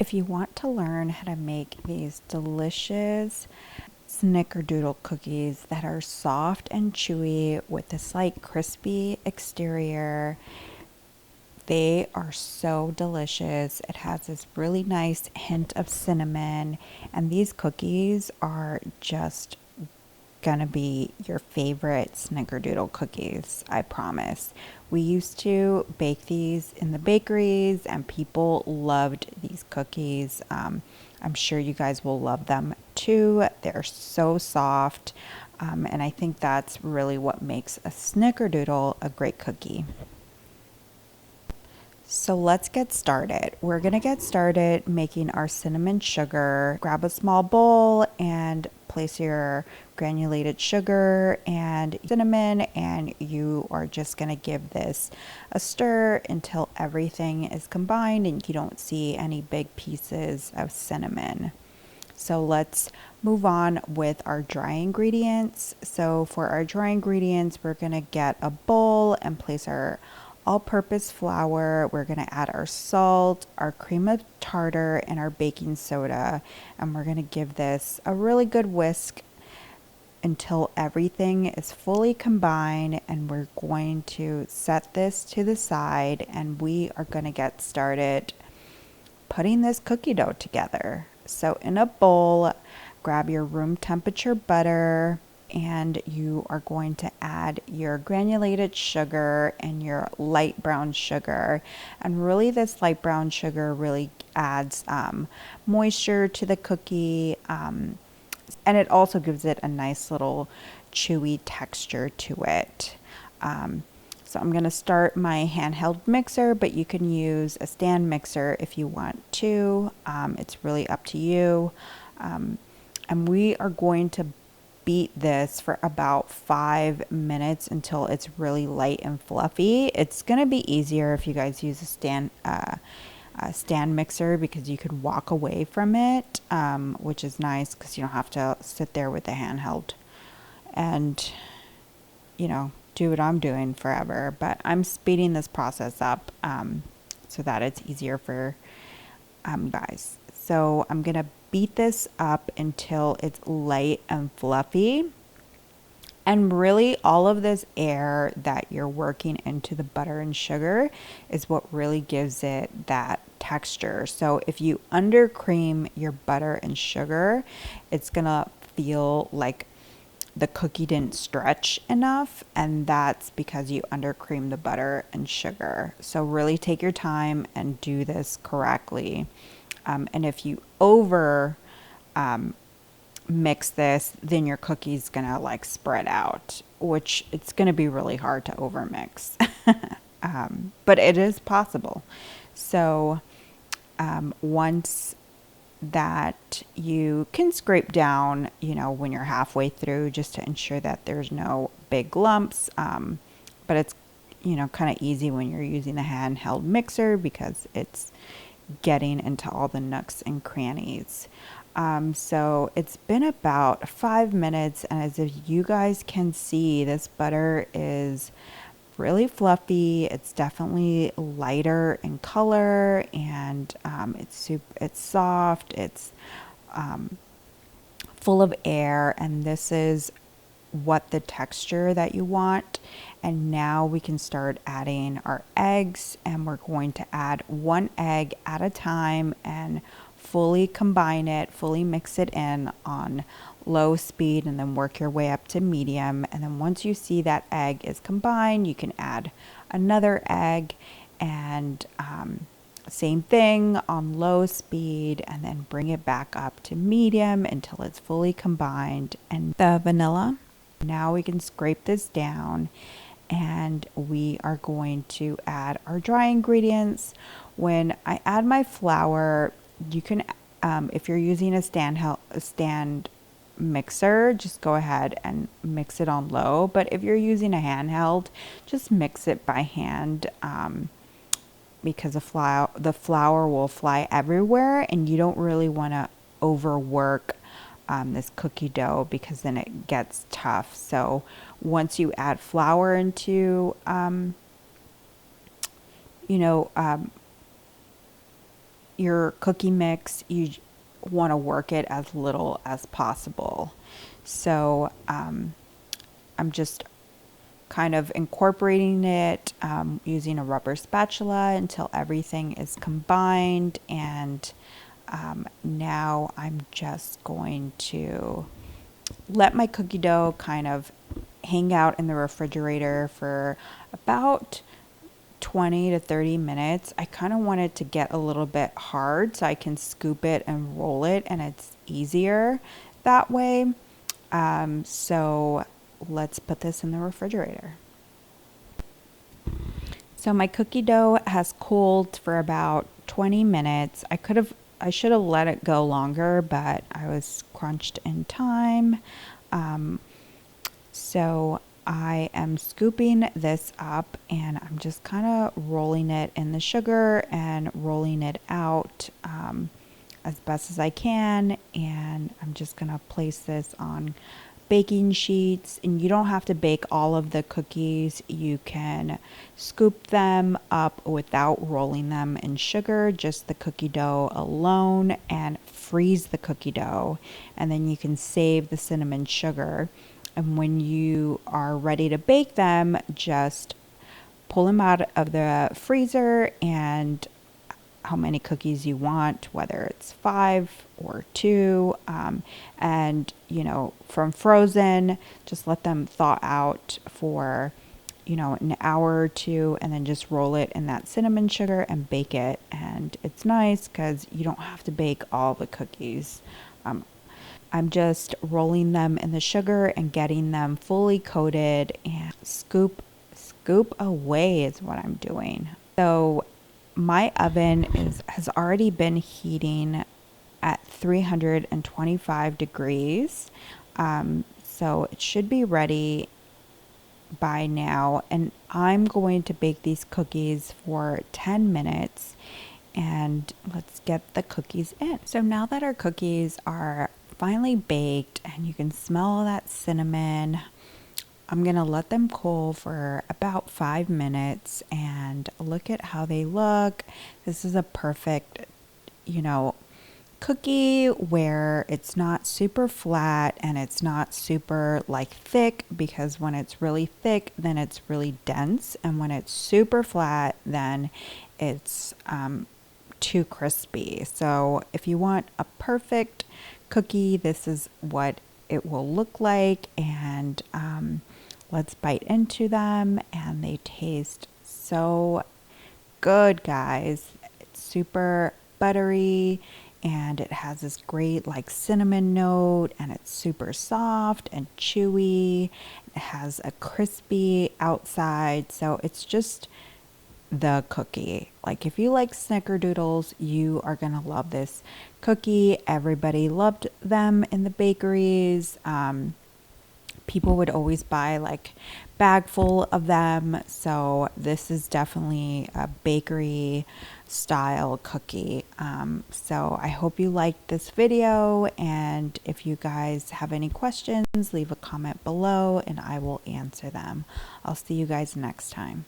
If you want to learn how to make these delicious Snickerdoodle cookies that are soft and chewy with this like crispy exterior, they are so delicious. It has this really nice hint of cinnamon, and these cookies are just gonna be your favorite Snickerdoodle cookies, I promise. We used to bake these in the bakeries and people loved these cookies. I'm sure you guys will love them too. They're so soft, and I think that's really what makes a Snickerdoodle a great cookie. So let's get started. We're gonna get started making our cinnamon sugar. Grab a small bowl and place your granulated sugar and cinnamon, and you are just gonna give this a stir until everything is combined and you don't see any big pieces of cinnamon. So let's move on with our dry ingredients. So for our dry ingredients, we're gonna get a bowl and place our all-purpose flour. We're going to add our salt, our cream of tartar, and our baking soda, and we're going to give this a really good whisk until everything is fully combined, and we're going to set this to the side and we are going to get started putting this cookie dough together. So in a bowl, grab your room temperature butter, and you are going to add your granulated sugar and your light brown sugar. And really this light brown sugar really adds moisture to the cookie, and it also gives it a nice little chewy texture to it. So I'm going to start my handheld mixer, but you can use a stand mixer if you want to. It's really up to you. And we are going to beat this for about 5 minutes until it's really light and fluffy. It's going to be easier if you guys use a stand mixer because you could walk away from it, which is nice because you don't have to sit there with the handheld and, you know, do what I'm doing forever. But I'm speeding this process up so that it's easier for guys. So I'm going to beat this up until it's light and fluffy. And really all of this air that you're working into the butter and sugar is what really gives it that texture. So if you undercream your butter and sugar, it's gonna feel like the cookie didn't stretch enough, and that's because you undercream the butter and sugar. So really take your time and do this correctly. And if you over mix this, then your cookie's gonna like spread out, which it's gonna be really hard to over mix. But it is possible. So once that you can scrape down, you know, when you're halfway through, just to ensure that there's no big lumps. But it's, you know, kind of easy when you're using the handheld mixer because it's getting into all the nooks and crannies. So it's been about 5 minutes, and as if you guys can see, this butter is really fluffy. It's definitely lighter in color, and it's soft. It's full of air, and this is what the texture that you want. And now we can start adding our eggs, and we're going to add 1 egg at a time and fully combine it, fully mix it in on low speed, and then work your way up to medium. And then once you see that egg is combined, you can add another egg, and same thing on low speed, and then bring it back up to medium until it's fully combined. And the vanilla, now we can scrape this down, and we are going to add our dry ingredients. When I add my flour, you can, if you're using a stand mixer, just go ahead and mix it on low. But if you're using a handheld, just mix it by hand, because the flour will fly everywhere, and you don't really want to overwork this cookie dough because then it gets tough. So once you add flour into, your cookie mix, you want to work it as little as possible. So I'm just kind of incorporating it using a rubber spatula until everything is combined. And now I'm just going to let my cookie dough kind of hang out in the refrigerator for about 20 to 30 minutes. I kind of want it to get a little bit hard so I can scoop it and roll it, and it's easier that way. So let's put this in the refrigerator. So my cookie dough has cooled for about 20 minutes. I should have let it go longer, but I was crunched in time. So I am scooping this up and I'm just kind of rolling it in the sugar and rolling it out as best as I can. And I'm just going to place this on baking sheets, and you don't have to bake all of the cookies. You can scoop them up without rolling them in sugar, just the cookie dough alone, and freeze the cookie dough, and then you can save the cinnamon sugar. And when you are ready to bake them, just pull them out of the freezer, and how many cookies you want, whether it's 5 or 2, and from frozen, just let them thaw out for an hour or two, and then just roll it in that cinnamon sugar and bake it. And it's nice because you don't have to bake all the cookies. I'm just rolling them in the sugar and getting them fully coated, and scoop away is what I'm doing. So my oven has already been heating at 325 degrees. So it should be ready by now. And I'm going to bake these cookies for 10 minutes. And let's get the cookies in. So now that our cookies are finally baked and you can smell that cinnamon, I'm going to let them cool for about 5 minutes, and look at how they look. This is a perfect, cookie where it's not super flat and it's not super thick, because when it's really thick, then it's really dense. And when it's super flat, then it's too crispy. So if you want a perfect cookie, this is what it will look like. And let's bite into them, and they taste so good, guys. It's super buttery, and it has this great cinnamon note, and it's super soft and chewy. It has a crispy outside, so it's just the cookie. If you like snickerdoodles, you are gonna love this cookie. Everybody loved them in the bakeries. People would always buy bag full of them. So this is definitely a bakery style cookie. So I hope you liked this video, and if you guys have any questions, leave a comment below and I will answer them. I'll see you guys next time.